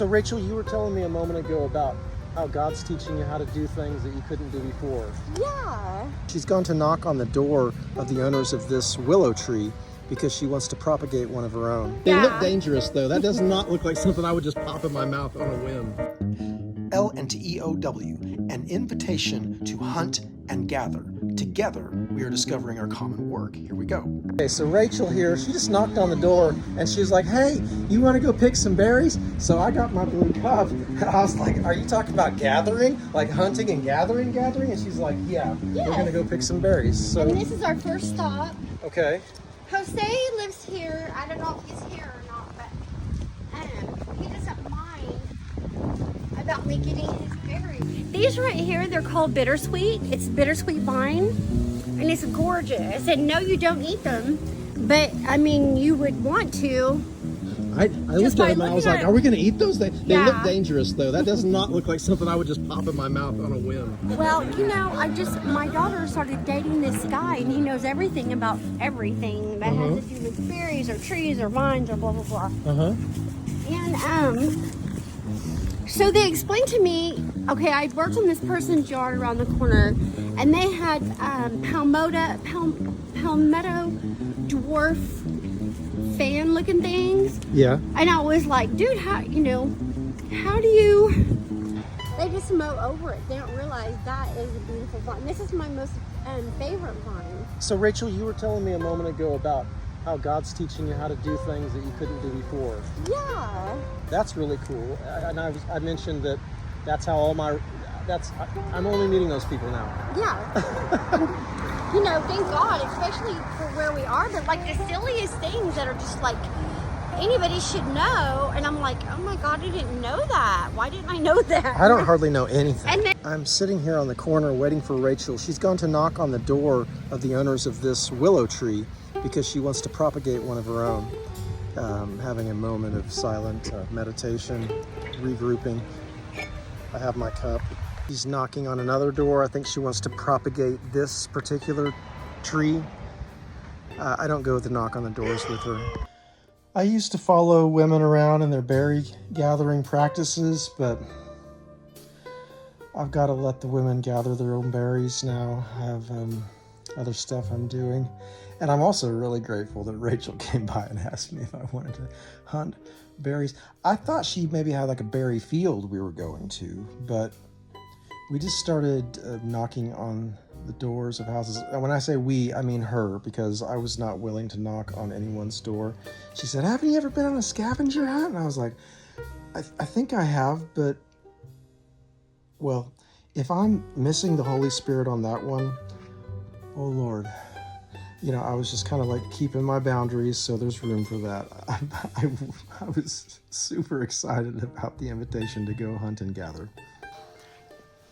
So Rachel, you were telling me a moment ago about how God's teaching you how to do things that you couldn't do before. Yeah. She's gone to knock on the door of the owners of this willow tree because she wants to propagate one of her own. They look dangerous though. That does not look like something I would just pop in my mouth on a whim. L&T-E-O-W, an invitation to hunt and gather. Together, we are discovering our common work. Here we go. Okay, so Rachel here, she just knocked on the door and she was like, hey, you want to go pick some berries? So I got my blue cup and I was like, are you talking about gathering? Like hunting and gathering? And she's like, yeah, we're going to go pick some berries. So, And this is our first stop. okay. Jose lives here. I don't know if he's here or not, but he doesn't mind about me getting his berries. These right here, they're called bittersweet. It's bittersweet vine, and it's gorgeous. And no, you don't eat them, but I mean, you would want to. I looked at them and I was like, are we going to eat those? They look dangerous though. That does not look like something I would just pop in my mouth on a whim. Well, you know, my daughter started dating this guy and he knows everything about everything that has to do with berries or trees or vines or blah, blah, blah. And, so they explained to me, okay, I worked in this person's yard around the corner and they had, palmetto dwarf fan looking things. Yeah. And I was like, dude, how do you, they just mow over it. They don't realize that is a beautiful vine. This is my most favorite vine. So Rachel, you were telling me a moment ago about how God's teaching you how to do things that you couldn't do before. Yeah. That's really cool. And I mentioned that that's how I'm only meeting those people now. Yeah. You know, thank God, especially for where we are, but like the silliest things that are just like anybody should know. And I'm like, oh my God, I didn't know that. Why didn't I know that? I don't hardly know anything. And then, I'm sitting here on the corner waiting for Rachel. She's gone to knock on the door of the owners of this willow tree because she wants to propagate one of her own. Having a moment of silent meditation, regrouping. I have my cup. She's knocking on another door. I think she wants to propagate this particular tree. I don't go to knock on the doors with her. I used to follow women around in their berry gathering practices, but I've got to let the women gather their own berries now. I have other stuff I'm doing. And I'm also really grateful that Rachel came by and asked me if I wanted to hunt berries. I thought she maybe had like a berry field we were going to, but we just started knocking on the doors of houses. And when I say we, I mean her, because I was not willing to knock on anyone's door. She said, haven't you ever been on a scavenger hunt? And I was like, I think I have, but, well, if I'm missing the Holy Spirit on that one, oh Lord. You know, I was just kind of like keeping my boundaries, so there's room for that. I was super excited about the invitation to go hunt and gather.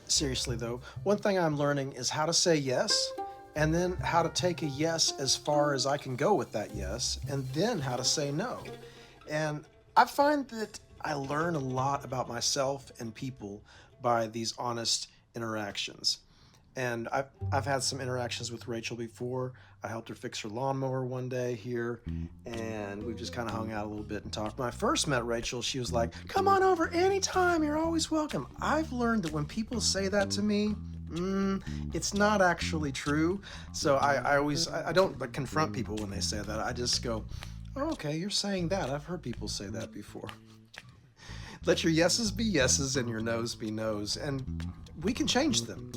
Seriously though, one thing I'm learning is how to say yes, and then how to take a yes as far as I can go with that yes, and then how to say no. And I find that I learn a lot about myself and people by these honest interactions. And I've had some interactions with Rachel before. I helped her fix her lawnmower one day here, and we've just kind of hung out a little bit and talked. When I first met Rachel, she was like, come on over anytime, you're always welcome. I've learned that when people say that to me, it's not actually true. So I don't like confront people when they say that. I just go, oh, okay, you're saying that. I've heard people say that before. Let your yeses be yeses and your nos be nos, and we can change them.